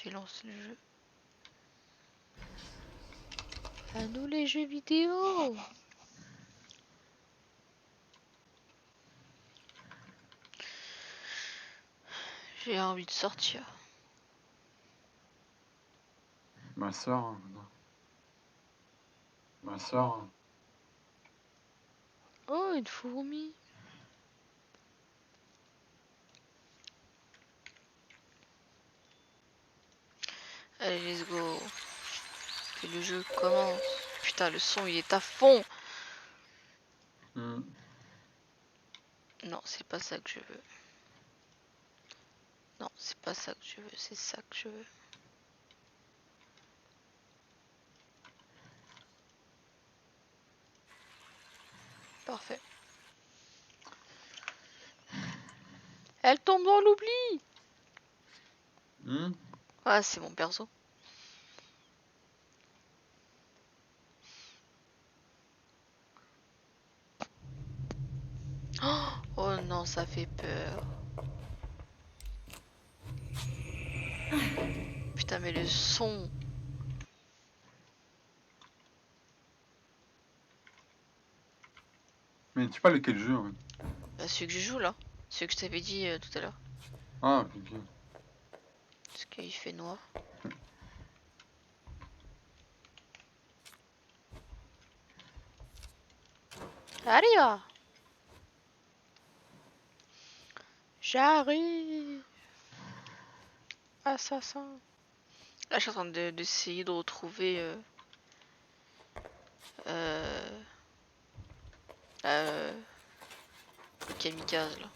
Ok, lance le jeu. À nous les jeux vidéo. J'ai envie de sortir. Ma soeur. Ma soeur. Oh, une fourmi. Allez, let's go. Que le jeu commence. Putain, le son il est à fond. Non, c'est pas ça que je veux. Non, c'est pas ça que je veux, c'est ça que je veux. Parfait. Elle tombe dans l'oubli. Ah, c'est mon perso. Oh non, ça fait peur. Putain, mais le son. Mais tu parles de quel jeu? Bah, celui que je joue là. Celui que je t'avais dit tout à l'heure. Ah, ok. Parce qu'il fait noir. Arriva. J'arrive. Assassin. Là, je suis en train d'essayer de retrouver le kamikaze là.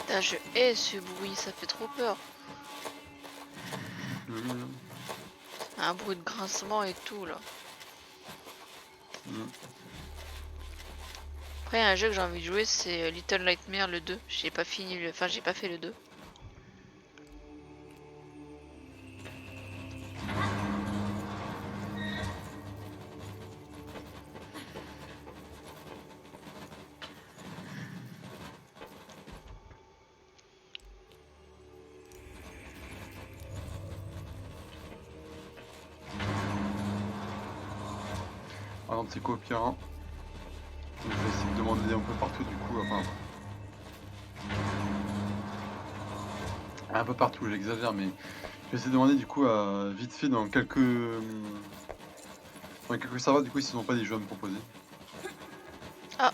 Putain, je hais ce bruit, ça fait trop peur. Un bruit de grincement et tout là. Après, un jeu que j'ai envie de jouer, c'est Little Nightmare le 2. J'ai pas fini le. Enfin, j'ai pas fait le 2. Alors, c'est quoi au pire, hein? Je vais essayer de demander un peu partout du coup. Enfin. Un peu partout, j'exagère, mais je vais essayer de demander du coup vite fait dans quelques serveurs du coup s'ils n'ont pas des jeux à me proposer. Ah.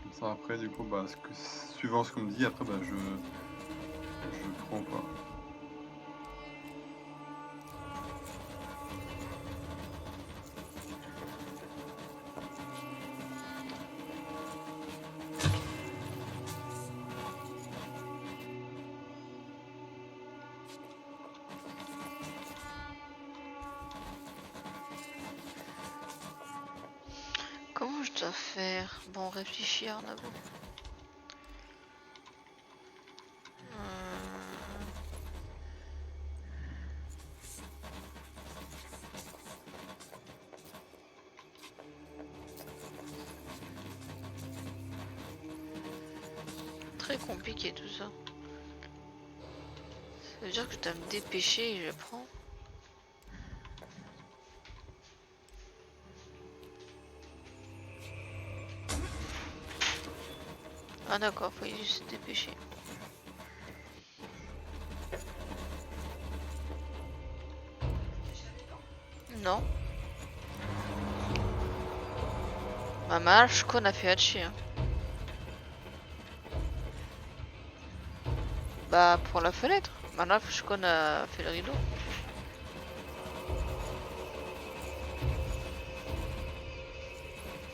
Comme ça après du coup bah suivant ce qu'on me dit après bah je prends quoi. Comment je dois faire? Bon, réfléchis, Arnabo. Très compliqué tout ça. Ça veut dire que je dois me dépêcher et je prends. Ah d'accord, faut juste se dépêcher. Non. Ma marche qu'on a fait Hachi. Hein. Bah pour la fenêtre. Maintenant je qu'on a fait le rideau.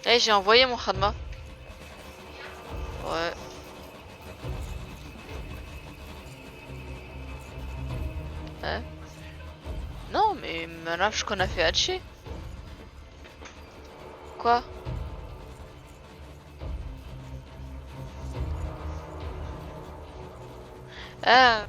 Eh, j'ai envoyé mon Khadma. Ouais. Ouais. Non, mais maintenant je qu'on a fait Haché. Quoi? Ah.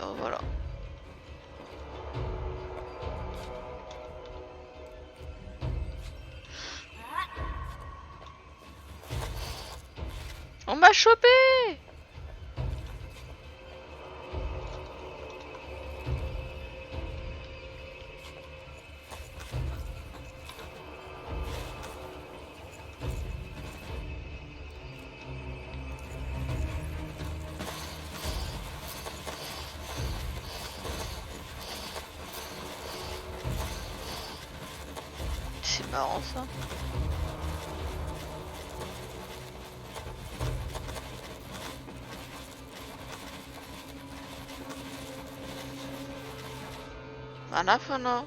Oh, voilà. On m'a chopé! C'est marrant ça. Mana fana.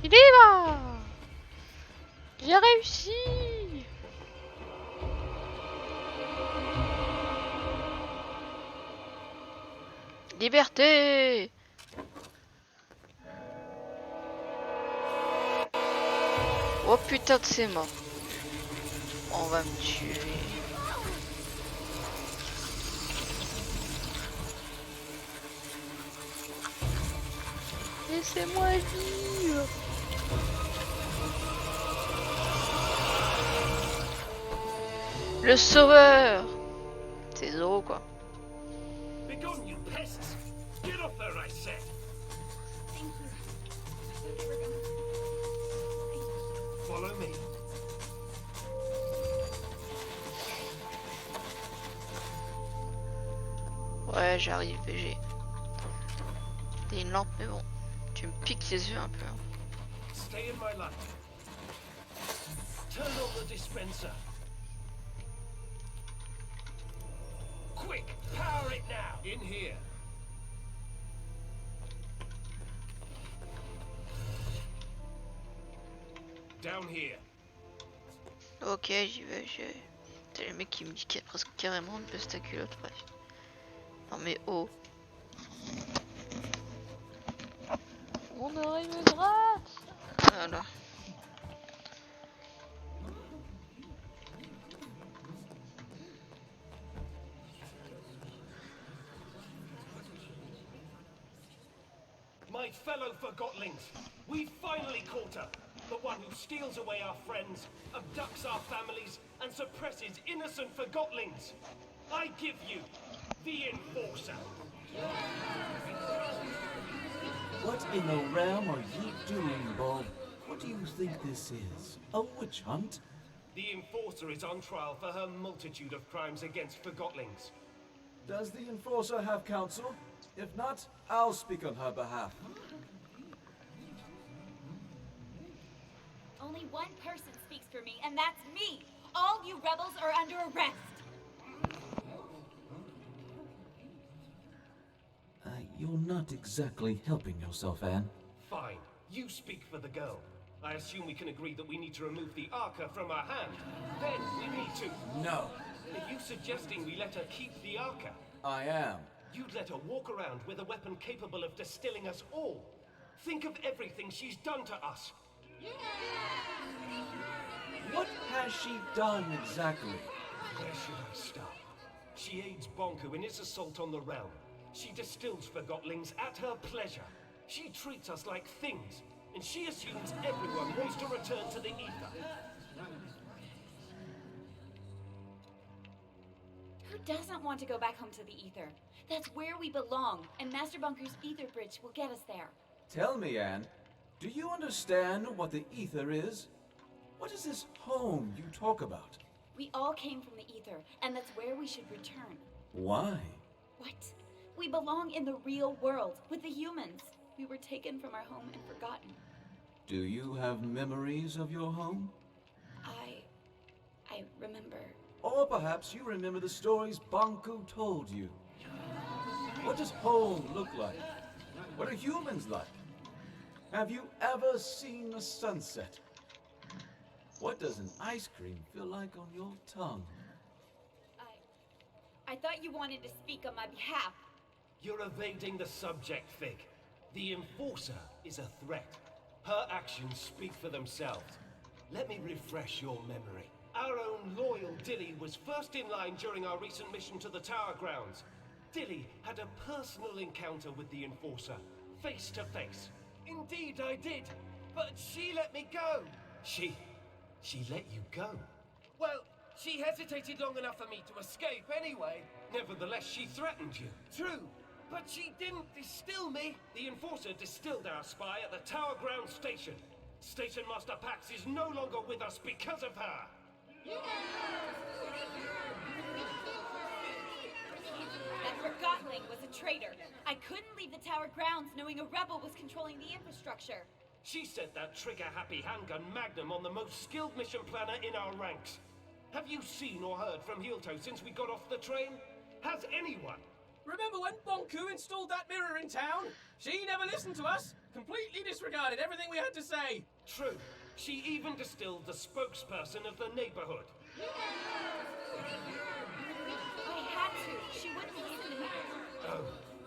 Il y va! J'ai réussi! Liberté! Oh putain de c'est mort. On va me tuer. Laissez-moi vivre. Le sauveur. C'est Zoro quoi. Begone, you pests! Get off her, I said! Follow me. Ouais, j'arrive, BG. T'es une lampe, mais bon. Tu me piques les yeux un peu. Hein. Stay in my light. Turn on the dispenser. Quick, power it now. In here. Down here. Ok, j'y vais, j'y vais. T'as le mec qui me dit qu'il y a presque carrément de baisse ta culotte, bref. Non mais oh. Mon oreille me gratte. Voilà. My fellow Forgotlings, we finally caught her. The one who steals away our friends, abducts our families, and suppresses innocent Forgotlings. I give you the Enforcer. What in the realm are you doing, Bob? What do you think this is? A witch hunt? The Enforcer is on trial for her multitude of crimes against Forgotlings. Does the Enforcer have counsel? If not, I'll speak on her behalf. Only one person speaks for me, and that's me! All you rebels are under arrest! You're not exactly helping yourself, Anne. Fine. You speak for the girl. I assume we can agree that we need to remove the Arca from her hand. Then we need to... No. Are you suggesting we let her keep the Arca? I am. You'd let her walk around with a weapon capable of distilling us all. Think of everything she's done to us. What has she done exactly? Where should I start? She aids Bonku in his assault on the realm. She distills Forgotlings at her pleasure. She treats us like things, and she assumes everyone wants to return to the ether. Who doesn't want to go back home to the ether? That's where we belong, and Master Bunker's ether bridge will get us there. Tell me, Anne, do you understand what the ether is? What is this home you talk about? We all came from the ether, and that's where we should return. Why? What? We belong in the real world, with the humans. We were taken from our home and forgotten. Do you have memories of your home? I remember. Or perhaps you remember the stories Banku told you. What does home look like? What are humans like? Have you ever seen a sunset? What does an ice cream feel like on your tongue? I thought you wanted to speak on my behalf. You're evading the subject, Fig. The Enforcer is a threat. Her actions speak for themselves. Let me refresh your memory. Our own loyal Dilly was first in line during our recent mission to the Tower Grounds. Dilly had a personal encounter with the Enforcer, face to face. Indeed I did, but she let me go. She let you go? Well, she hesitated long enough for me to escape anyway. Nevertheless, she threatened you. True, but she didn't distill me. The Enforcer distilled our spy at the Tower Ground Station. Station Master Pax is no longer with us because of her. That Forgotling was a traitor. I couldn't leave the Tower grounds knowing a rebel was controlling the infrastructure. She set that trigger-happy handgun Magnum on the most skilled mission planner in our ranks. Have you seen or heard from Hilto since we got off the train? Has anyone? Remember when Bonku installed that mirror in town? She never listened to us. Completely disregarded everything we had to say. True. She even distilled the spokesperson of the neighborhood. I had to. She wouldn't listen to me. Oh,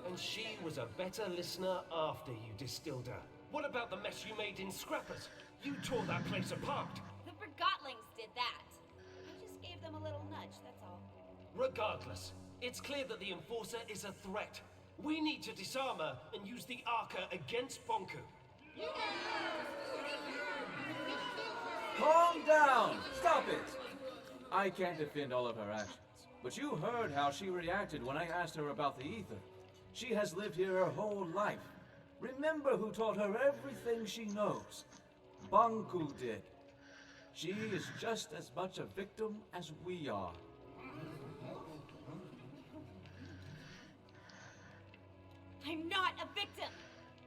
and she was a better listener after you distilled her. What about the mess you made in Scrappers? You tore that place apart. The Forgotlings did that. I just gave them a little nudge, that's all. Regardless, it's clear that the Enforcer is a threat. We need to disarm her and use the Arca against Bonku. Calm down! Stop it! I can't defend all of her actions, but you heard how she reacted when I asked her about the ether. She has lived here her whole life. Remember who taught her everything she knows. Banku did. She is just as much a victim as we are. I'm not a victim.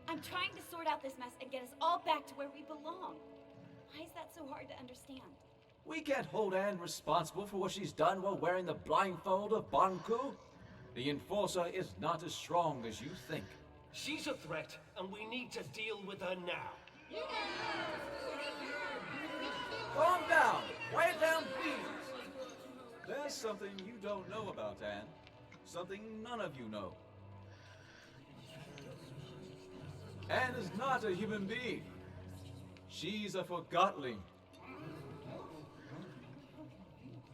I'm trying to sort out this mess and get us all back to where we belong. Why is that so hard to understand? We can't hold Anne responsible for what she's done while wearing the blindfold of Banku. The Enforcer is not as strong as you think. She's a threat, and we need to deal with her now. Calm down! Quiet down, please! There's something you don't know about Anne. Something none of you know. Anne is not a human being. She's a Forgotling.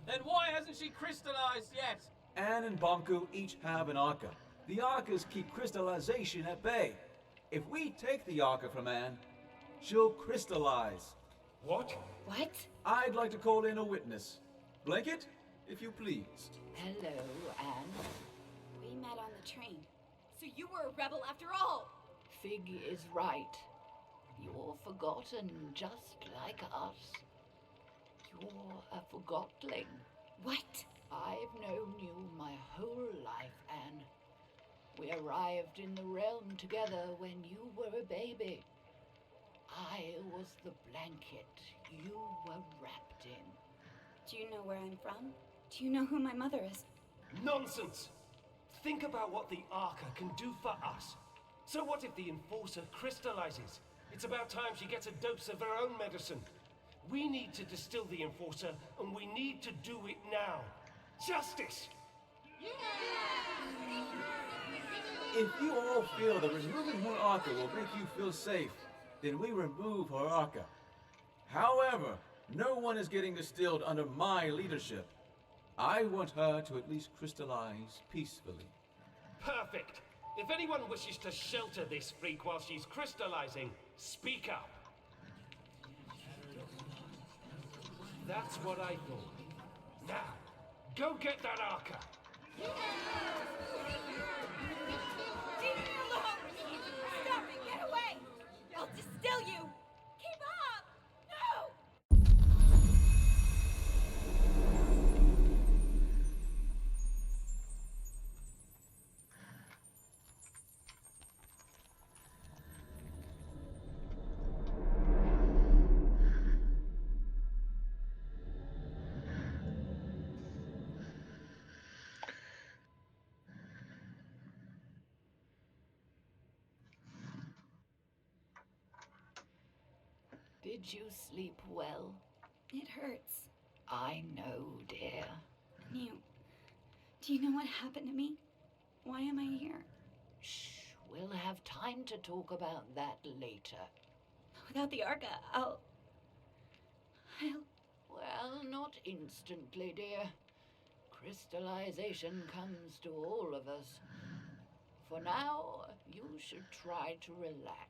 Then why hasn't she crystallized yet? Anne and Banku each have an Arca. The Arcas keep crystallization at bay. If we take the Arca from Anne, she'll crystallize. What? What? I'd like to call in a witness. Blanket, if you please. Hello, Anne. We met on the train. So you were a rebel after all! Fig is right. You're forgotten just like us. You're a forgotling. What? I've known you my whole life, Anne. We arrived in the realm together when you were a baby. I was the blanket you were wrapped in. Do you know where I'm from? Do you know who my mother is? Nonsense! Think about what the Arca can do for us. So what if the Enforcer crystallizes? It's about time she gets a dose of her own medicine. We need to distill the Enforcer, and we need to do it now. Justice! If you all feel that removing her Arca will make you feel safe, then we remove her Arca. However, no one is getting distilled under my leadership. I want her to at least crystallize peacefully. Perfect! If anyone wishes to shelter this freak while she's crystallizing, speak up. That's what I thought. Now, go get that Arca! Leave me alone! Stop it! Get away! I'll distill you! Keep up! No! Did you sleep well? It hurts. I know, dear. Do you know what happened to me? Why am I here? Shh, we'll have time to talk about that later. Without the Arca, I'll... Well, not instantly, dear. Crystallization comes to all of us. For now, you should try to relax.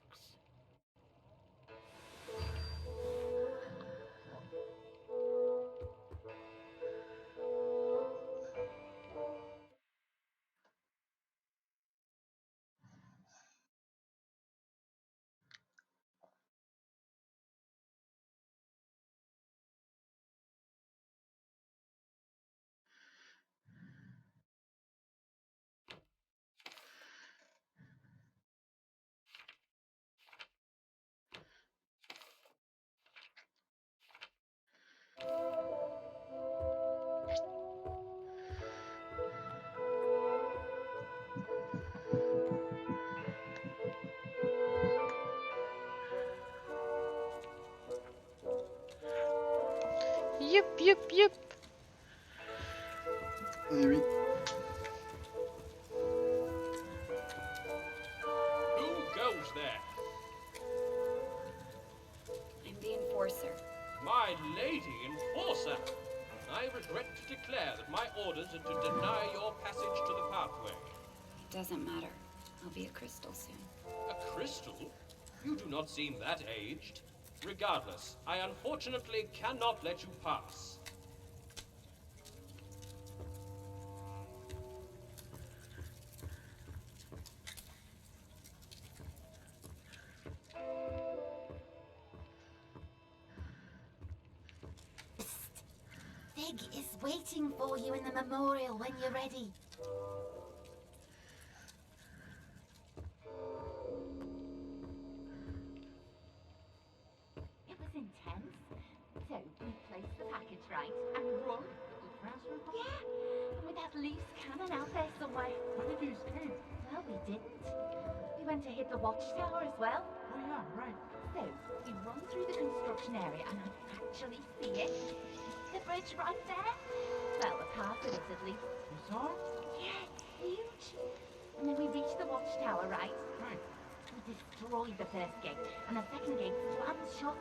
Yup, yup, yup. Eh oui. Who goes there? I'm the Enforcer. My lady Enforcer! I regret to declare that my orders are to deny your passage to the pathway. It doesn't matter. I'll be a crystal soon. A crystal? You do not seem that aged. Regardless, I unfortunately cannot let you pass. Fig is waiting for you in the memorial when you're ready. It was intense. So we placed the package right and run. Yeah, and with that loose cannon out there somewhere. What did you escape? Well, we didn't. We went to hit the watchtower as well. Oh yeah, right. So we run through the construction area and I actually see it. The bridge right there. Well, a part of it at least. You saw it? Yeah, it's huge. And then we reached the watchtower, right? Right. We destroyed the first gate, and the second gate slammed shut.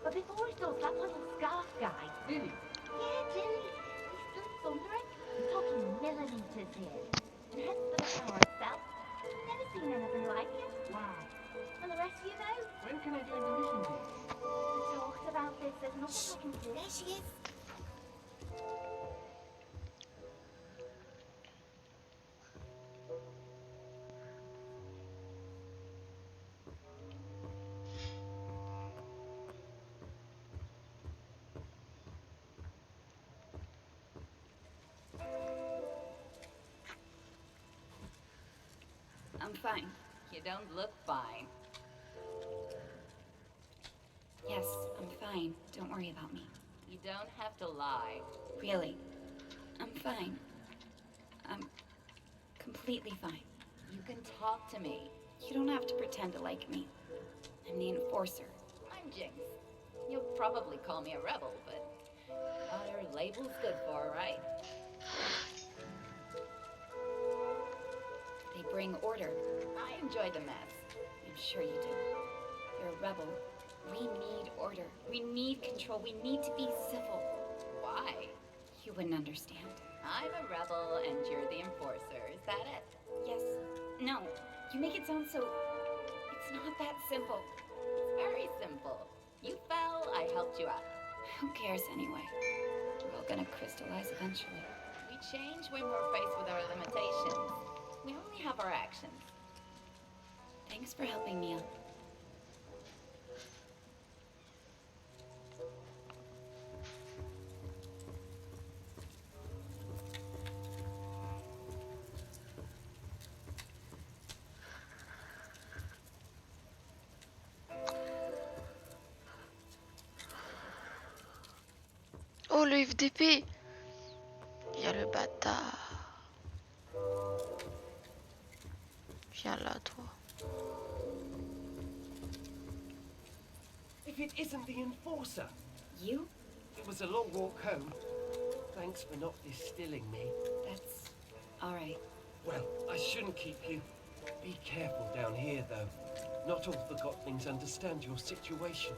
But before it does, that little scarf guy... Dilly. Yeah, Dilly. He's still thundering. I'm talking millimeters here. And hence for the tower itself. Never seen anything like it. Wow. And the rest of you know? When can I join the mission team? We talked about this. There's nothing I can do. There she is. I'm fine. You don't look fine. Yes, I'm fine. Don't worry about me. You don't have to lie. Really. I'm fine. I'm completely fine. You can talk to me. You don't have to pretend to like me. I'm the enforcer. I'm Jinx. You'll probably call me a rebel, but whatever label's good for, right? They bring order. I enjoy the mess. I'm sure you do. You're a rebel. We need order. We need control. We need to be civil. Why? You wouldn't understand. I'm a rebel and you're the enforcer. Is that it? Yes. No. You make it sound so... It's not that simple. It's very simple. You fell, I helped you out. Who cares anyway? We're all gonna crystallize eventually. We change when we're faced with our limitations. We only have our actions. Thanks for helping me out. Oh, le FDP! Il y a le bâtard. Viens là, toi. If it isn't the enforcer. You? It was a long walk home. Thanks for not distilling me. That's... alright. Well, I shouldn't keep you. Be careful down here, though. Not all Forgottlings understand your situation.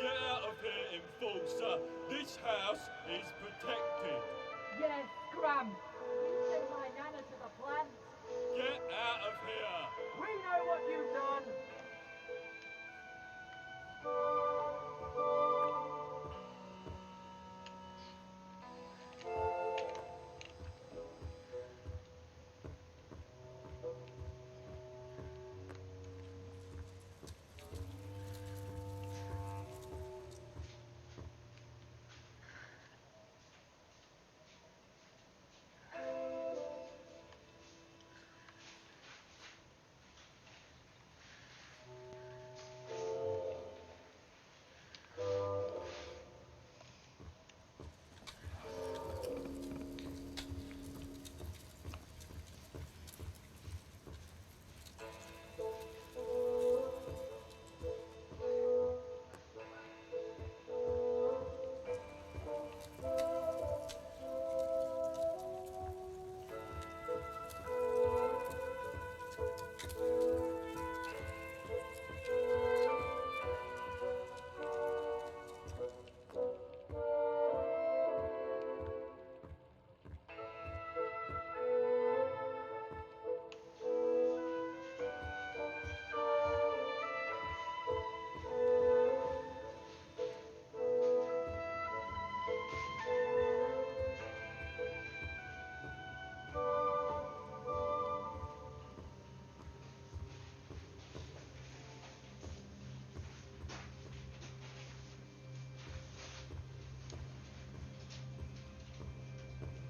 Get out of here, enforcer! This house is protected! Yes, Scram. You send my nana to the plant. Get out of here! We know what you've done.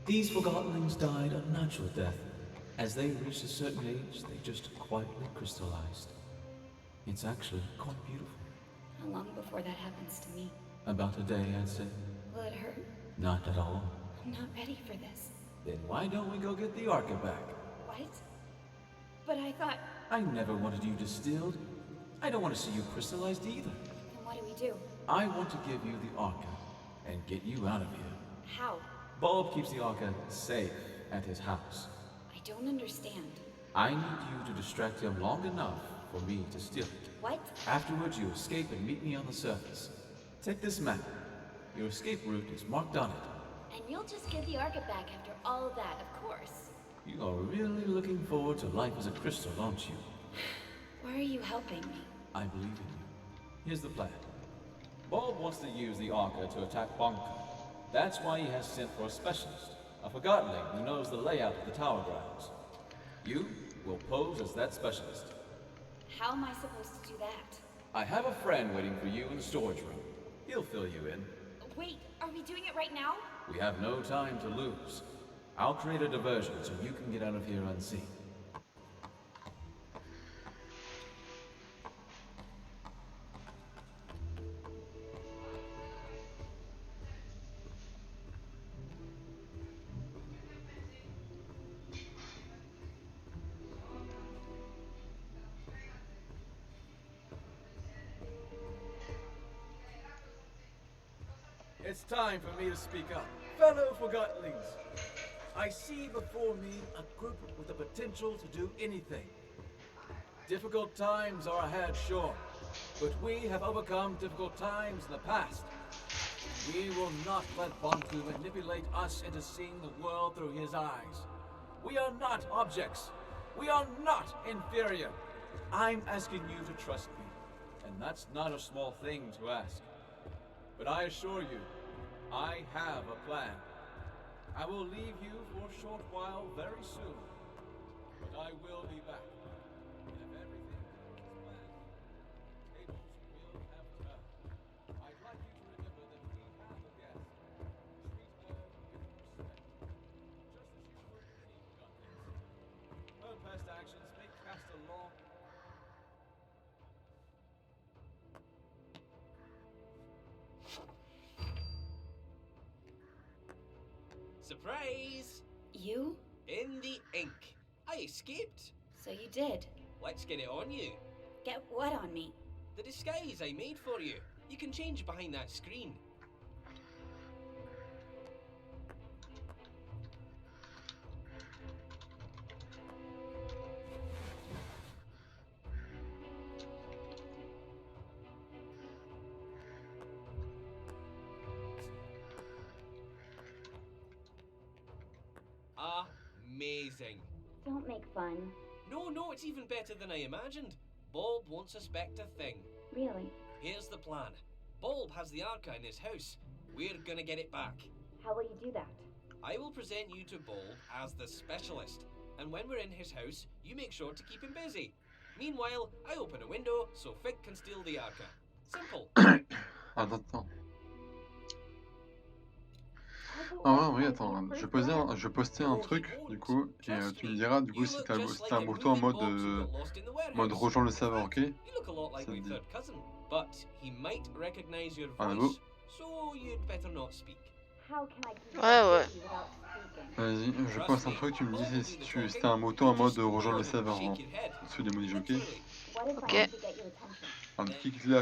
These Forgottenlings died a natural death. As they reached a certain age, they just quietly crystallized. It's actually quite beautiful. How long before that happens to me? About a day, I'd say. Will it hurt? Not at all. I'm not ready for this. Then why don't we go get the Arca back? What? But I thought... I never wanted you distilled. I don't want to see you crystallized either. Then what do we do? I want to give you the Arca and get you out of here. How? Bulb keeps the Arca safe at his house. I don't understand. I need you to distract him long enough for me to steal it. What? Afterwards, you escape and meet me on the surface. Take this map. Your escape route is marked on it. And you'll just get the Arca back after all that, of course. You are really looking forward to life as a crystal, aren't you? Why are you helping me? I believe in you. Here's the plan. Bulb wants to use the Arca to attack Bonka. That's why he has sent for a specialist, a Forgottling who knows the layout of the tower grounds. You will pose as that specialist. How am I supposed to do that? I have a friend waiting for you in the storage room. He'll fill you in. Wait, are we doing it right now? We have no time to lose. I'll create a diversion so you can get out of here unseen. It's time for me to speak up. Fellow Forgottonlings, I see before me a group with the potential to do anything. Difficult times are ahead, sure, but we have overcome difficult times in the past. We will not let Bonku manipulate us into seeing the world through his eyes. We are not objects. We are not inferior. I'm asking you to trust me, and that's not a small thing to ask. But I assure you, I have a plan. I will leave you for a short while very soon, but I will be back. And if everything goes as planned, tables will have turned. I'd like you to remember that we have a guest. Treat her with respect, just as you would any Forgottonlings. Her past actions may cast a long... Surprise! You? In the ink. I escaped. So you did. Let's get it on you. Get what on me? The disguise I made for you. You can change behind that screen. Amazing. Don't make fun. No, it's even better than I imagined. Bulb won't suspect a thing. Really? Here's the plan. Bulb has the Arca in his house. We're gonna get it back. How will you do that? I will present you to Bulb as the specialist, and when we're in his house, you make sure to keep him busy. Meanwhile, I open a window so Fig can steal the Arca. Simple. Attends. Ah ouais, oui, attends, je postais un truc, du coup, et tu me diras, du coup, si t'as un bouton en mode rejoindre le serveur, ok? You look a lot like Ça my te dit. third cousin, but he might recognize your Arnabo. voice, so you'd better not speak. How can I keep Ouais. busy without speaking? Vas-y, je poste un truc, tu me dis si t'as un bouton en mode rejoindre le serveur en dessous des menus, ok? What if Ok. I need to get your attention? Alors,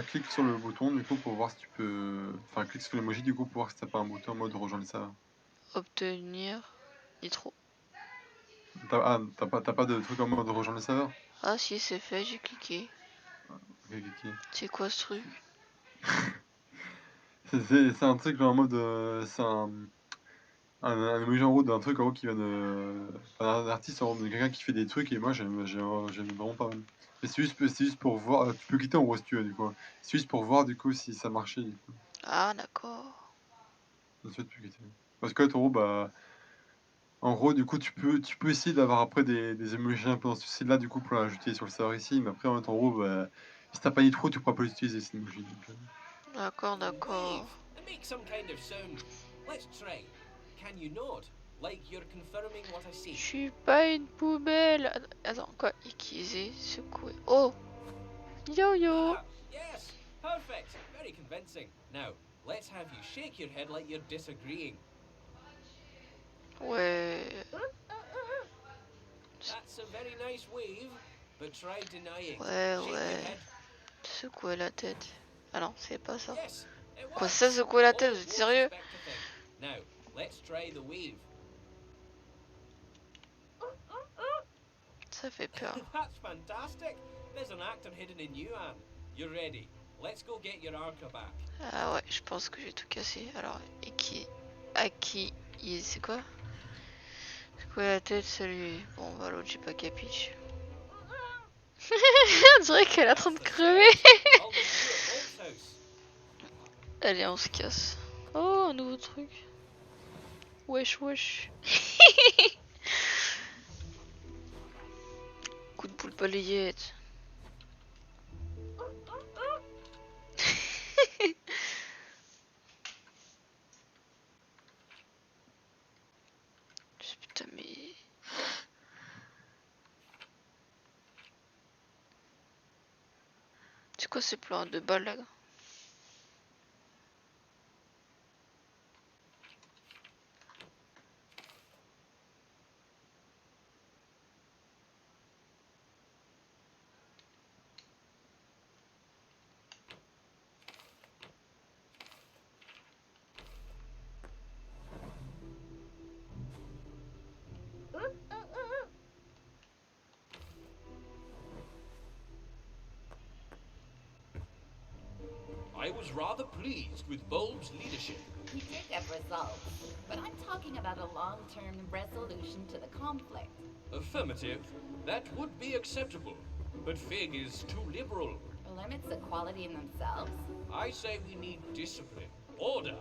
clique sur le bouton, du coup, pour voir si tu peux... Enfin, clique sur l'emoji, du coup, pour voir si t'as pas un bouton en mode rejoindre le serveur. Obtenir. Nitro. T'as pas de truc en mode rejoindre le serveur? Ah si, c'est fait, j'ai cliqué. Ok, ok. C'est quoi ce truc? C'est un truc genre en mode... c'est un emoji en haut d'un truc en haut qui vient de... Enfin, un artiste en haut de quelqu'un qui fait des trucs et moi j'aime vraiment pas mal. Mais c'est juste pour voir... Tu peux quitter en gros si tu veux du coup. C'est juste pour voir du coup si ça marchait du coup. Ah d'accord. Ensuite tu peux quitter. Parce que en gros bah... En gros du coup tu peux essayer d'avoir après des emojis un peu dans ce style là du coup pour l'ajouter sur le serveur ici. Mais après en gros bah... Si t'as pas Nitro tu pourras pas l'utiliser ces emojis. D'accord. Wave and make some kind of sound. Let's try. Can you nod? Like you're confirming what I Je say. suis pas une poubelle. Attends, quoi? Utiliser, secouer. Oh! Yo-yo! Ah, yes, perfect. Very convincing. Now, let's have you shake your head like you're disagreeing. Ouais. That's a very nice wave, but try denying. Ouais, Shake your ouais. head. Secouer la tête. Ah non, c'est pas ça. Yes, it Quoi, works. ça, secouer la tête, Bulb vous êtes won't sérieux? suspect a thing. Now, let's try the wave. Ça fait peur. That's fantastic. There's an actor hidden in you, Anne. You're ready. Let's go get your Arca back. Ah ouais, je pense que j'ai tout cassé. Alors, c'est quoi? Secouer la tête, salut. Bon, bah l'autre, j'ai pas capiche. On dirait qu'elle est en train de crever. I'll meet you at Bulb's house. Allez, on se casse. Oh, un nouveau truc. Wesh. balayette. Putain, mais. C'est quoi ces plans de balles là? I was rather pleased with Bulb's leadership. We did get results, but I'm talking about a long-term resolution to the conflict. Affirmative. That would be acceptable. But Fig is too liberal. Limits equality in themselves. I say we need discipline. Order.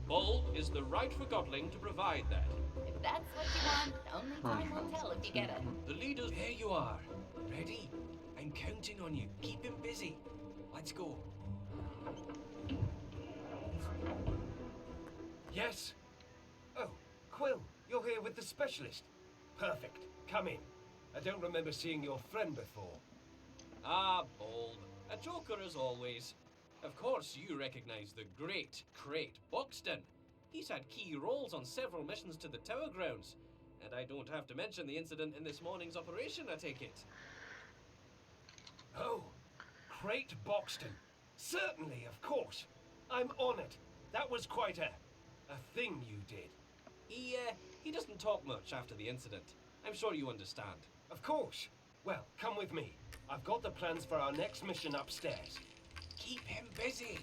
Bulb is the right Forgotling to provide that. If that's what you want, only time will tell if you get it. The leaders... Here you are. Ready? I'm counting on you. Keep him busy. Let's go. Yes? Oh, Quill, you're here with the specialist. Perfect. Come in. I don't remember seeing your friend before. Ah, Bulb. A joker as always. Of course you recognize the great Crate Boxton. He's had key roles on several missions to the Tower Grounds. And I don't have to mention the incident in this morning's operation, I take it. Oh, Crate Boxton. Certainly, of course. I'm honored. That was quite a thing you did. He doesn't talk much after the incident. I'm sure you understand. Of course. Well, come with me. I've got the plans for our next mission upstairs. Keep him busy.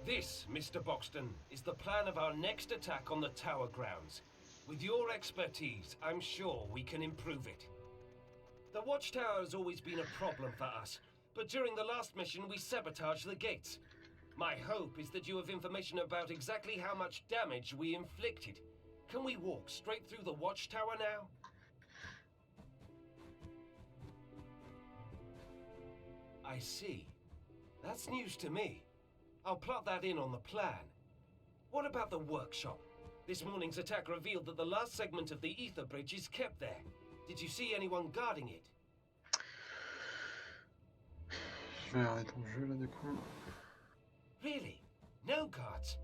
This, Mr. Boxton, is the plan of our next attack on the Tower Grounds. With your expertise, I'm sure we can improve it. The Watchtower has always been a problem for us, but during the last mission we sabotaged the gates. My hope is that you have information about exactly how much damage we inflicted. Can we walk straight through the Watchtower now? I see. That's news to me. I'll plot that in on the plan. What about the workshop? This morning's attack revealed that the last segment of the ether bridge is kept there. Did you see anyone guarding it? Je vais arrêter ton jeu là du coup. Really? No guards?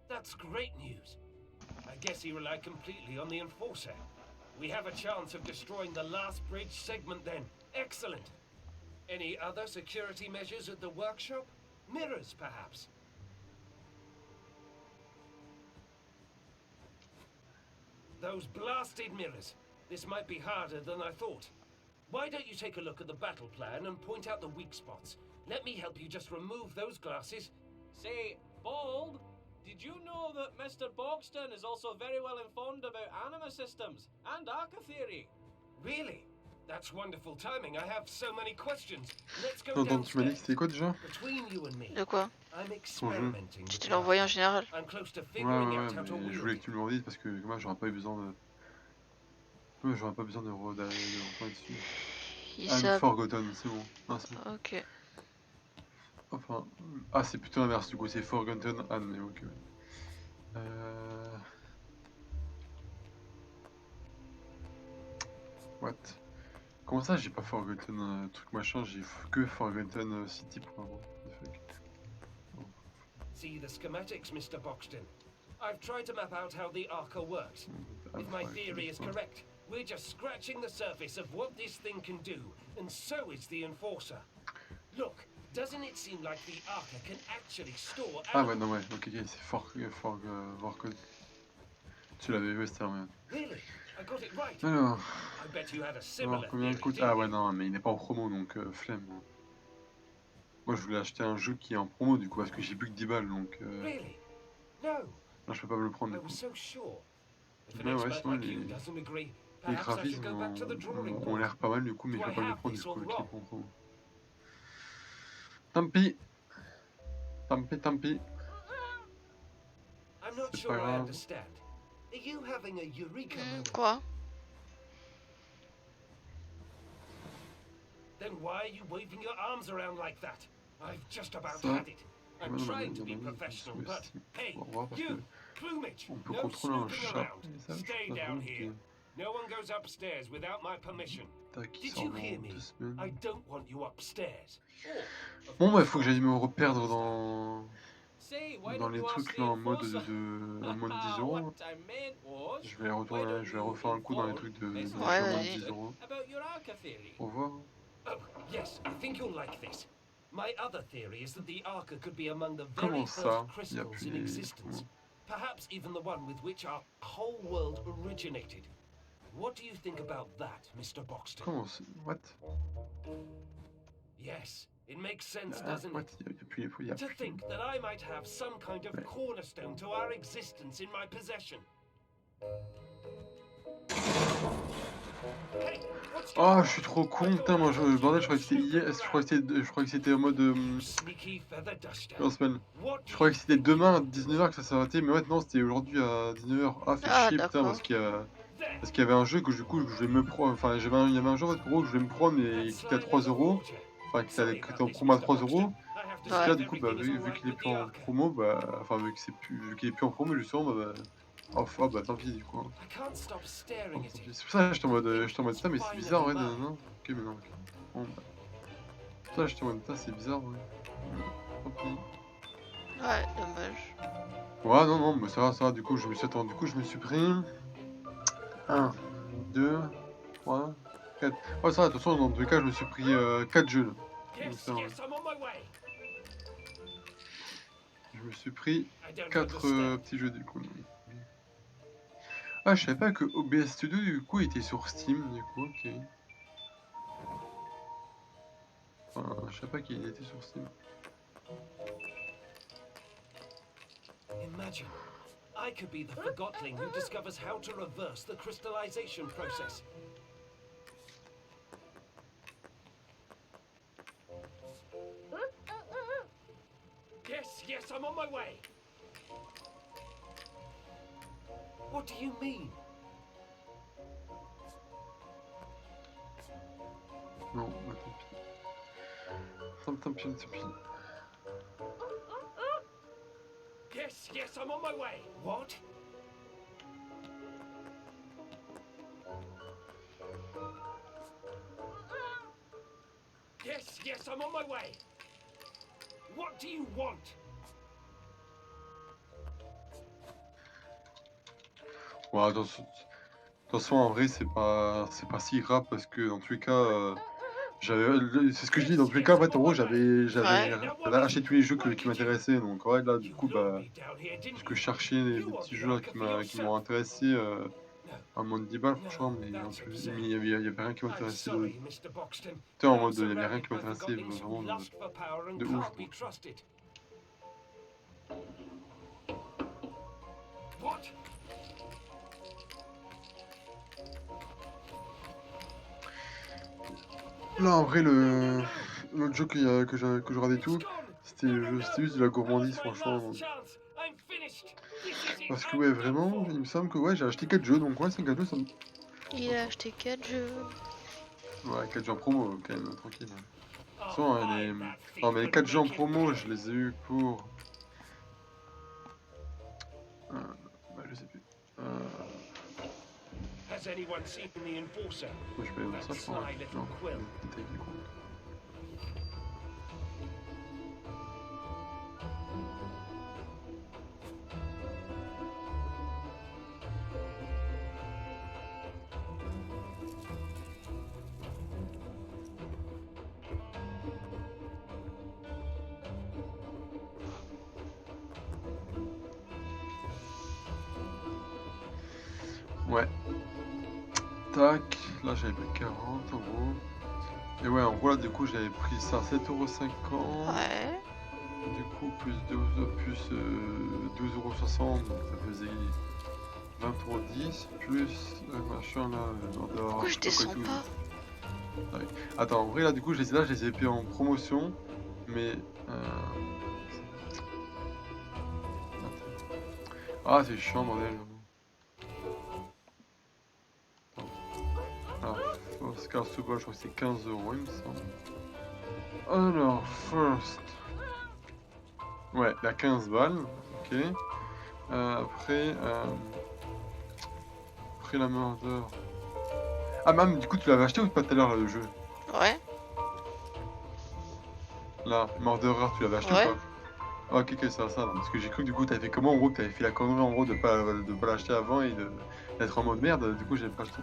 That's great news. I guess he relied completely on the Enforcer. We have a chance of destroying the last bridge segment then. Excellent. Any other security measures at the workshop? Mirrors, perhaps? Those blasted mirrors. This might be harder than I thought. Why don't you take a look at the battle plan and point out the weak spots? Let me help you just remove those glasses. Say, Bulb, did you know that Mr. Boxton is also very well informed about anima systems and Arca theory? Really? That's wonderful timing. I have so many questions. Let's go Attends, tu m'as dit que c'était quoi déjà? Between you and me, De quoi? I'm experimenting Je with te the l'ai envoyé en Arca. général. I'm close to Ouais, figuring out how to mais je wield voulais it. que tu me le redises parce que moi j'aurais pas eu besoin de. Ouais, j'aurais pas besoin de reprendre dessus. Ils Anne savent. Forgotton, c'est bon. Ah, c'est bon. Ok. Enfin. Ah, c'est plutôt l'inverse du coup, c'est Forgotton Anne, mais ok. What? Comment ça j'ai pas Forgotten truc machin, j'ai que Forgotten City pour avoir. See the schematics, Mr. Boxton. I've tried to map out how the Arca works. If my theory is correct, we're just scratching the surface of what this thing can do, and so is the Enforcer. Look, doesn't it seem like the Arca can actually store Ah ouais, non, ouais, ok, c'est Forgotton. Tu l'avais vu, c'était rien. Really? I got it right. Alors, I bet you had a alors similar combien il theory, coûte? didn't Ah ouais, you? non, mais il n'est pas en promo donc flemme. Moi je voulais acheter un jeu qui est en promo du coup parce que j'ai plus que 10 balles donc. Really? No. Non, je peux pas me le prendre I du was coup. so sure. If an Ouais, ouais, expert sinon like you les doesn't agree, perhaps I should graphismes go back to the drawing ont board. l'air pas mal du coup, mais Do je I peux pas me le have prendre du this coup all avec les wrong? en promo. Tant pis. Tant pis, tant pis. not c'est sure pas I grave. understand. Are you having a eureka moment? Quoi? Then why are you waving your arms around like that? I've just about Ça, had it. I'm moi, trying to be dans ma vie, professional, je but sous-estime. hey, On va voir parce you, que plumage, on peut no contrôler un snooping chat. around. Et ça, je Stay trouve ça down vraiment here. bien. No one goes upstairs without my permission. Tac, il Did sort you dans hear me? 2 semaines. I don't want you upstairs. Oh, of Bon, bah, course il faut que not. j'aille me reperdre Understand. dans, Say, why dans don't les you ask trucs the là en mode enforcer? en mode 10 What euros. I meant was, Je vais why retourner, don't je vais you refaire un coup dans les inform trucs de Miss des Ouais, en mode vas-y. 10 euros. about your Arca theory? Pour voir. Oh, yes, I think you'll like this. My other theory is that the Arca could be among the very Comment first ça? Il y a crystals plus in les... existence. Perhaps even the one with which our whole world originated. What do you think about that, Mr. Boxton? Comment c'est? What? Yes, it makes sense, Ah, doesn't what? it? Il y a plus les... Il y a To plus... think that I might have some kind of Ouais. cornerstone to our existence in my possession. Hey, what's Oh, going je suis on? trop con, I putain, thought moi, I heard bordel, you je croyais que c'était hier, je croyais que c'était en mode... Sneaky feather duster. en semaine. What Je do croyais you que c'était think demain à you- 19h que ça s'arrêtait, mais ouais, non, c'était aujourd'hui à 19h. Ah, fait Ah, chier, putain, d'accord. There. parce qu'il y avait un jeu que du coup, je voulais me prendre, enfin, il y avait un jeu en fait, pour que je voulais me prendre, mais That's qui était à sly 3 little euros. forger. Enfin, qui Sorry était about en this, promo à Mr. 3 Buxton. euros. I have to Parce Ouais. que là, see du if coup, bah, everything is vu alright qu'il est with plus the en Arca. promo, bah, enfin, vu qu'il est plus en promo, justement, bah, off, ah, bah, tant pis, du coup. Hein. I can't stop staring at Tant pis. it. C'est pour ça que j'étais en mode, putain, mais c'est bizarre, ouais, non, non. Ok, mais non, ok. Bon, bah. C'est pour ça que j'étais en mode, putain, c'est bizarre, ouais. Tant pis. Ouais, dommage. Ouais, non, non, mais ça va, du coup, je me suis attendu, du coup, je me suis pris 1, 2, 3, 4. Ouais, ça va, de toute façon, dans tous les cas, je me suis pris 4 jeux, là. Donc, Yes, ça va. yes, I'm on my way. Je me suis pris I don't 4 understand. petits jeux, du coup. Ah, je savais pas que OBS Studio, du coup, était sur Steam, du coup, ok. Enfin, je savais pas qu'il était sur Steam. Imagine, I could be the Forgotling who discovers how to reverse the crystallization process. Yes, yes, I'm on my way. What do you mean? Non, bah, tant pis. Tant pis, tant pis. Yes, yes, I'm on my way. What? Yes, yes, I'm on my way. What do you want? Ouais, de toute façon, en vrai, c'est pas si grave parce que dans tous les cas, c'est ce que je dis. Dans tous les cas, en fait, en gros, j'avais acheté tous les jeux qui m'intéressaient. Donc ouais, là, du You coup, lured bah, me down here, didn't parce que you? je cherchais les You petits wanted jeux là, Arca for qui m'ont yourself. intéressé à moins de 10 balles, franchement, mais en that's plus, absurd. mais il y avait rien qui I'm m'intéressait de. sorry, Mr. Buxton. T'es en but I'm mode, il y avait rien surrounded qui by m'intéressait Forgotlings who vraiment lust for power and de ouf. can't be Donc. trusted. What? Là, en vrai, l'autre jeu que je regardais tout, c'était juste de la gourmandise, franchement. Donc. Parce que, ouais, vraiment, il me semble que ouais, j'ai acheté 4 jeux, donc ouais, c'est 4 jeux, ça me. Il a acheté 4 jeux. Ouais, 4 jeux en promo, quand même, tranquille. De toute façon, non, mais les 4 jeux en promo, je les ai eu pour. Bah, je sais plus. Has anyone seen the enforcer? Moi, je peux aller voir ça That pour. sly little Non, quill. détail du coup. Ouais. Tac, là j'avais pris 40 en gros. Et ouais, en gros là du coup j'avais pris ça à 7,50 €. Ouais. Du coup plus 12,60 €, donc ça faisait 20,10 € plus machin là, en dehors. Pourquoi je descends tout. pas? Ouais. Attends, en vrai là du coup je les ai pris en promotion, mais Ah, c'est chiant, bordel. Alors, Oscar Suba, je crois que c'est 15 euros, il me semble. Alors, first. Ouais, il y a 15 balles. Ok. Après, après la murder. Ah, même, du coup, tu l'avais acheté ou pas tout à l'heure, là, le jeu? Ouais, Là, Murderer, tu l'avais acheté ou ouais. pas? Ah, ok, ok, ça, non. Parce que j'ai cru que du coup, t'avais fait comment, en gros, que t'avais fait la connerie, en gros, de pas l'acheter avant et d'être en mode merde, du coup, j'ai pas acheté.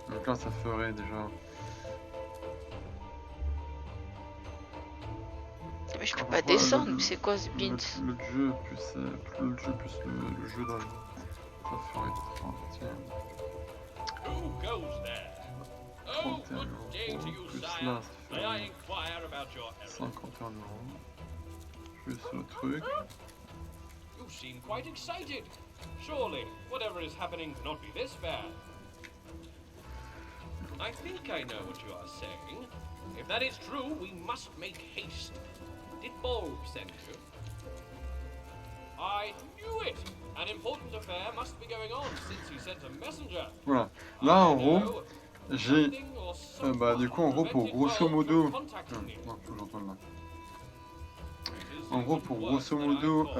Donc là, ça ferait déjà. Mais je peux Alors, pas voilà, descendre, mais c'est quoi ce bint? l'autre jeu plus, l'autre jeu plus le jeu dans ça ferait 31, Who goes there? Oh, 31 good day to euros. you, Plus sire. là, ça May I ferait inquire about your errand? 51 euros. Plus le truc. You seem quite excited. Surely, whatever is happening cannot be this bad. I think I know what you are saying. If that is true, we must make haste. Did Bulb send you? I knew it! An important affair must be going on since he sent a messenger. Voilà. Là, en I gros, know. j'ai. Something or Bah, du coup, en gros, pour prevented grosso Bulb modo. from contacting me. Non, faut que j'entende là. It is En gros, even pour worse grosso than I modo. thought.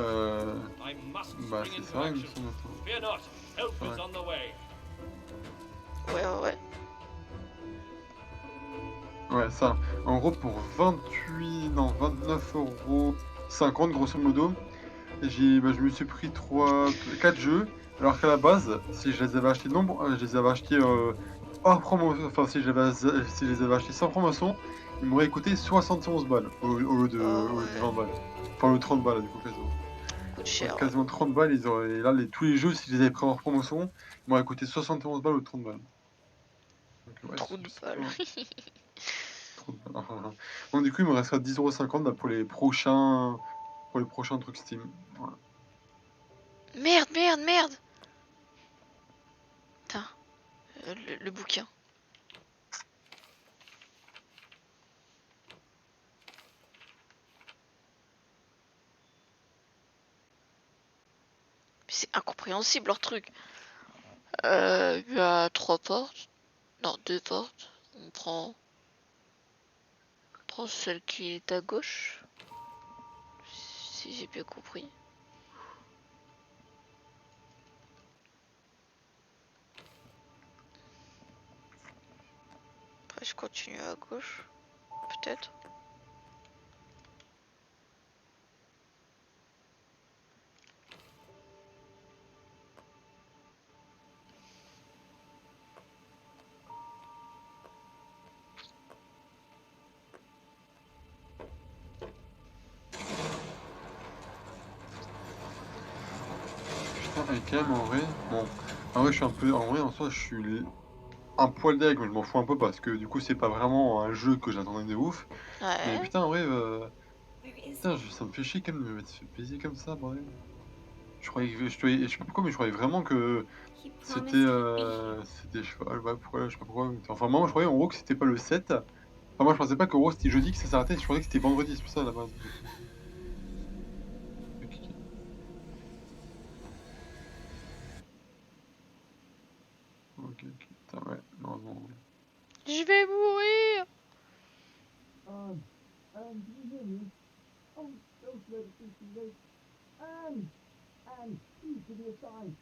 I must Bah, spring c'est into ça, il me action. semble. Attends. Fear not, help Ouais. is on the way. Ouais, ouais, ouais. Ouais, ça. En gros, pour 28. Non, 29,50 € grosso modo. Bah, je me suis pris 4 jeux, alors qu'à la base, si je les avais achetés je les avais achetés hors promotion, enfin si je les avais achetés sans promotion, ils m'auraient coûté 71 balles au lieu Oh de ouais, 20 balles. Enfin, le 30 balles, du coup, quasiment. coûte Ouais, cher, ouais. quasiment 30 balles, et là, tous les jeux, si je les avais pris hors promotion, ils m'auraient coûté 71 balles ou 30 balles. Donc, ouais, Trou de c'est balle. pas trop de balles. Donc, du coup, il me restera 10,50 € là, pour les prochains trucs Steam. Voilà. Merde, merde, merde! Putain, le bouquin. C'est incompréhensible leur truc. Il y a 3 portes. Non, 2 portes. On prend celle qui est à gauche. Si j'ai bien compris. Après, je continue à gauche. Peut-être. Putain, et quand même, en vrai, bon, en vrai, je suis un peu, en vrai, en soi, je suis un poil deg, mais je m'en fous un peu parce que du coup, c'est pas vraiment un jeu que j'attendais de ouf. Mais Ouais. putain, en vrai, Where is putain, ça me fait chier quand même de m'être fait baiser comme ça, bordel. Je sais pas pourquoi, mais je croyais vraiment que he c'était, promised he'd be here. je sais pas, ouais, pourquoi, je sais pas pourquoi. Enfin, moi, je croyais en gros que c'était pas le 7. Enfin, moi, je pensais pas qu'en gros c'était jeudi que ça s'arrêtait, je pensais que c'était vendredi, c'est pour ça à la base. Ok. Ok, putain, ouais, non, non. Je vais mourir! Anne, can you hear me? Oh, don't let it be too late. Anne, please give me a sign.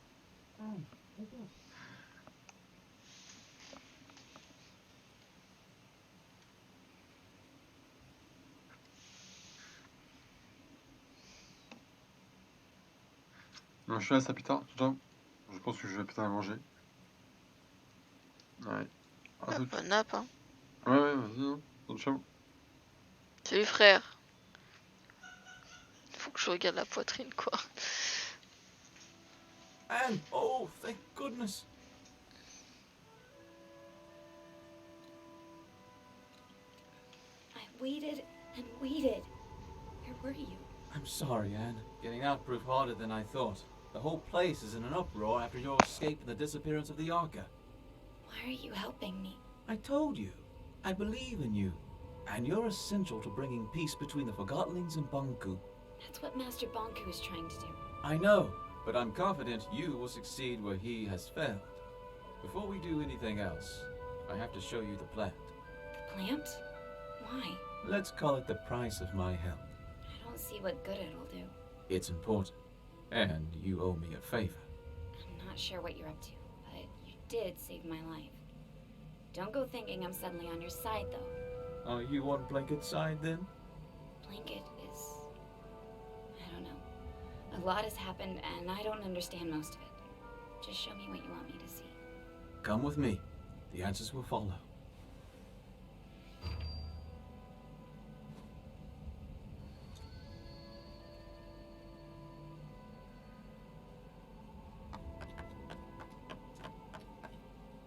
Anne, wake up. Non, je suis là, ça plus tard. Ciao. Je pense que je vais peut-être à manger. Ouais. À Ah, toute. bonne nappe, hein. Ouais, ouais, vas-y, hein. Ciao. Salut frère. Faut que je regarde la poitrine, quoi. Anne! Oh, thank goodness! I waited and waited. Where were you? I'm sorry, Anne. Getting out proved harder than I thought. The whole place is in an uproar after your escape and the disappearance of the Arca. Why are you helping me? I told you. I believe in you. And you're essential to bringing peace between the Forgottlings and Banku. That's what Master Banku is trying to do. I know, but I'm confident you will succeed where he has failed. Before we do anything else, I have to show you the plant. The plant? Why? Let's call it the price of my help. I don't see what good it'll do. It's important, and you owe me a favor. I'm not sure what you're up to, but you did save my life. Don't go thinking I'm suddenly on your side, though. Are you on Blanket's side, then? Blanket is... I don't know. A lot has happened, and I don't understand most of it. Just show me what you want me to see. Come with me. The answers will follow.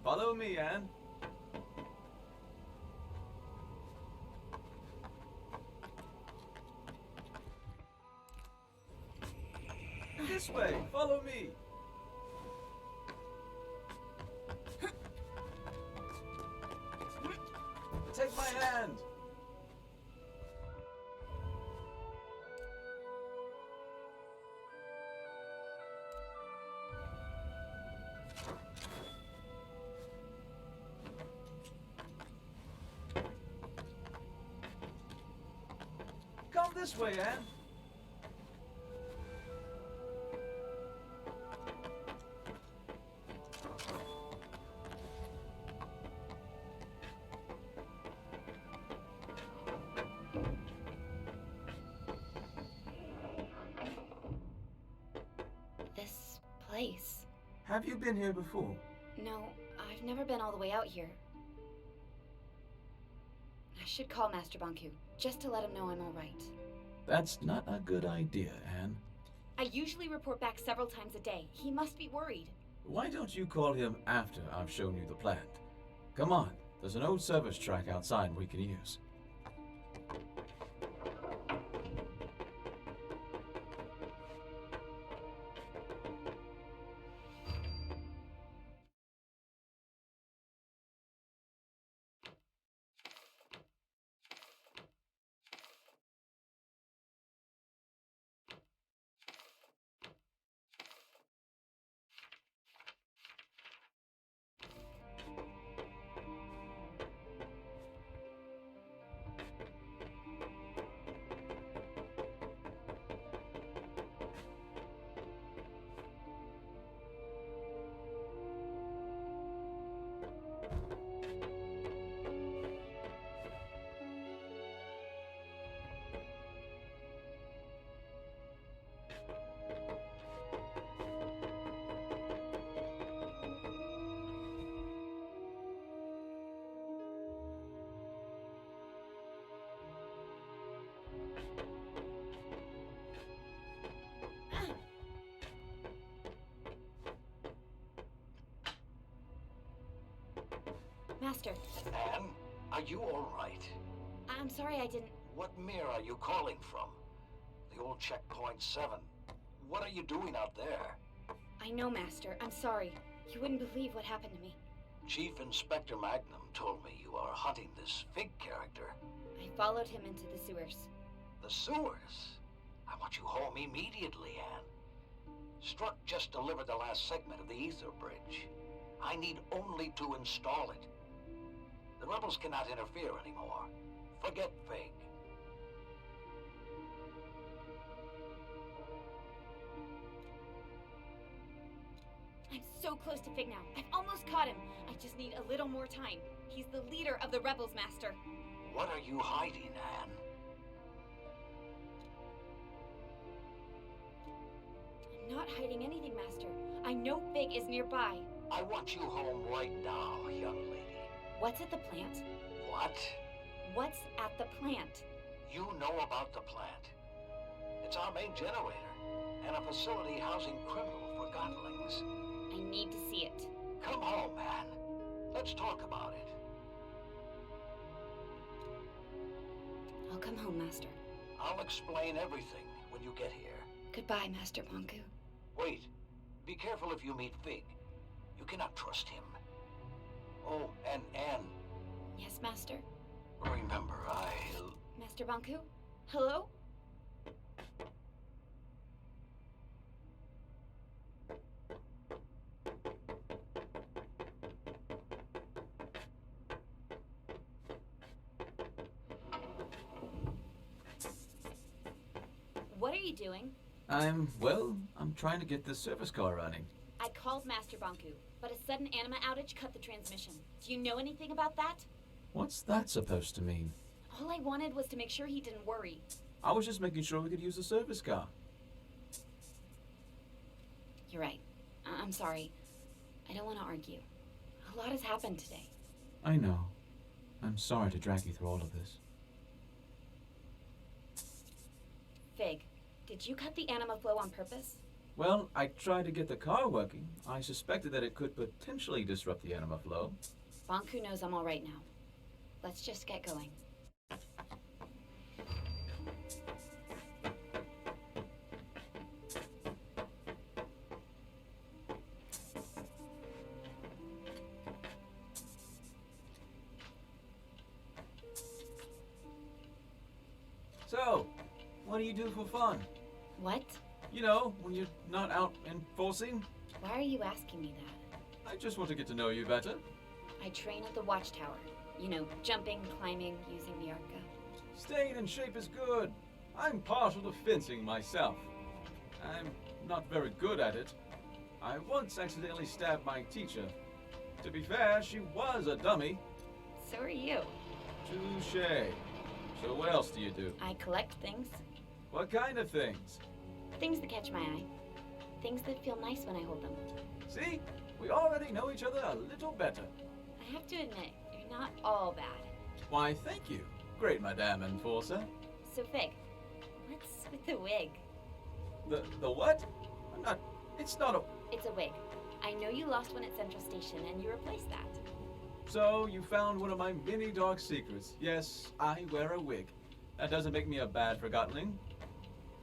Follow me, Anne. This way. Follow me. Take my hand. Come this way, Anne. This place. Have you been here before? No, I've never been all the way out here. I should call Master Banku, just to let him know I'm all right. That's not a good idea, Anne. I usually report back several times a day. He must be worried. Why don't you call him after I've shown you the plant? Come on, there's an old service track outside we can use. Master, Anne, are you all right? I'm sorry I didn't... What mirror are you calling from? The old checkpoint 7. What are you doing out there? I know, Master. I'm sorry. You wouldn't believe what happened to me. Chief Inspector Magnum told me you are hunting this Fig character. I followed him into the sewers. The sewers? I want you home immediately, Anne. Struck just delivered the last segment of the Ether Bridge. I need only to install it. The rebels cannot interfere anymore. Forget Fig. I'm so close to Fig now. I've almost caught him. I just need a little more time. He's the leader of the rebels, Master. What are you hiding, Anne? I'm not hiding anything, Master. I know Fig is nearby. I want you home right now, young lady. What's at the plant? What? What's at the plant? You know about the plant. It's our main generator, and a facility housing criminal forgottlings. I need to see it. Come home, Anne. Let's talk about it. I'll come home, Master. I'll explain everything when you get here. Goodbye, Master Banku. Wait. Be careful if you meet Fig. You cannot trust him. Oh, and Anne. Yes, Master? Remember, Master Banku? Hello? What are you doing? I'm trying to get this service car running. I called Master Banku, but a sudden anima outage cut the transmission. Do you know anything about that? What's that supposed to mean? All I wanted was to make sure he didn't worry. I was just making sure we could use the service car. You're right. I'm sorry. I don't want to argue. A lot has happened today. I know. I'm sorry to drag you through all of this. Fig, did you cut the anima flow on purpose? Well, I tried to get the car working. I suspected that it could potentially disrupt the anima flow. Banku knows I'm all right now. Let's just get going. So, what do you do for fun? What? You know, when you're not out enforcing? Why are you asking me that? I just want to get to know you better. I train at the watchtower. You know, jumping, climbing, using the arca. Staying in shape is good. I'm partial to fencing myself. I'm not very good at it. I once accidentally stabbed my teacher. To be fair, she was a dummy. So are you. Touché. So what else do you do? I collect things. What kind of things? Things that catch my eye. Things that feel nice when I hold them. See? We already know each other a little better. I have to admit, you're not all bad. Why, thank you. Great, Madame Enforcer. So, Fig, what's with the wig? The what? It's not a... It's a wig. I know you lost one at Central Station and you replaced that. So, you found one of my many dark secrets. Yes, I wear a wig. That doesn't make me a bad Forgottenling.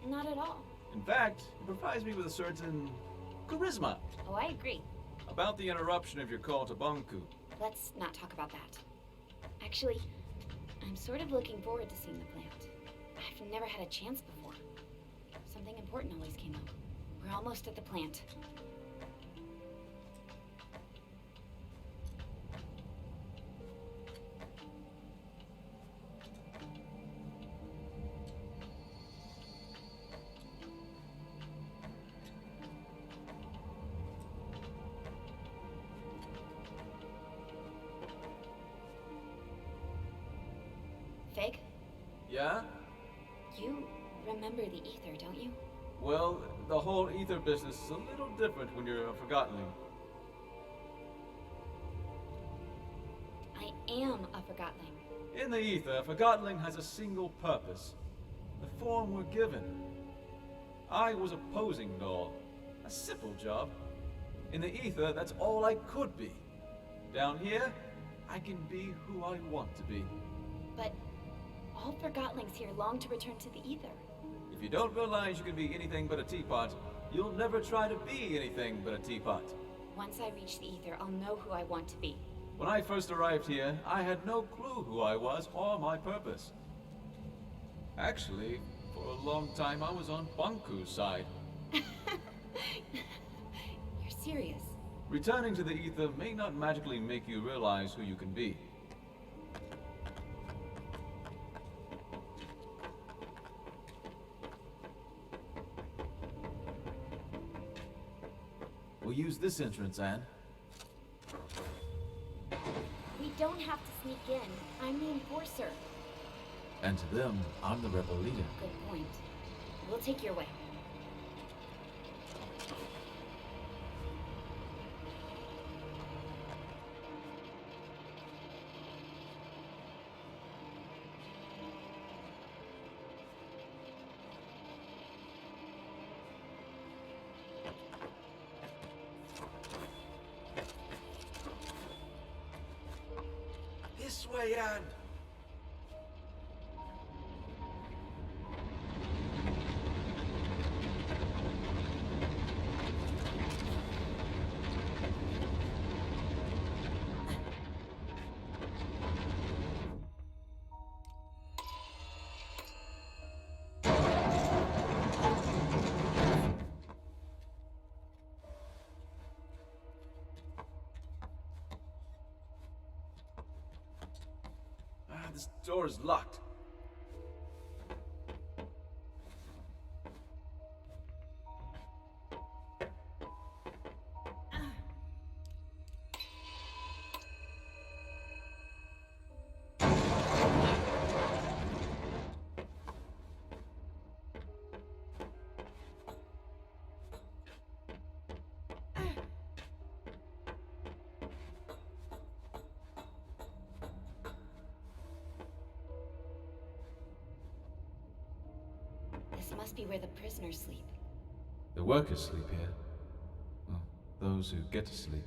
Not at all. In fact, it provides me with a certain charisma. Oh, I agree. About the interruption of your call to Banku. Let's not talk about that. Actually, I'm sort of looking forward to seeing the plant. I've never had a chance before. Something important always came up. We're almost at the plant. Fig? Yeah? You remember the ether, don't you? Well, the whole ether business is a little different when you're a Forgottenling. I am a Forgottenling. In the ether, Forgottenling has a single purpose. The form we're given. I was a posing doll. A simple job. In the ether, that's all I could be. Down here, I can be who I want to be. But all Forgottenlings here long to return to the ether. If you don't realize you can be anything but a teapot, you'll never try to be anything but a teapot. Once I reach the ether, I'll know who I want to be. When I first arrived here, I had no clue who I was or my purpose. Actually, for a long time I was on Banku's side. You're serious? Returning to the ether may not magically make you realize who you can be. We'll use this entrance, Anne. We don't have to sneak in. I'm the enforcer. And to them, I'm the rebel leader. Good point. We'll take your way. This way, Anne. This door is locked. This must be where the prisoners sleep. The workers sleep here. Well, those who get to sleep.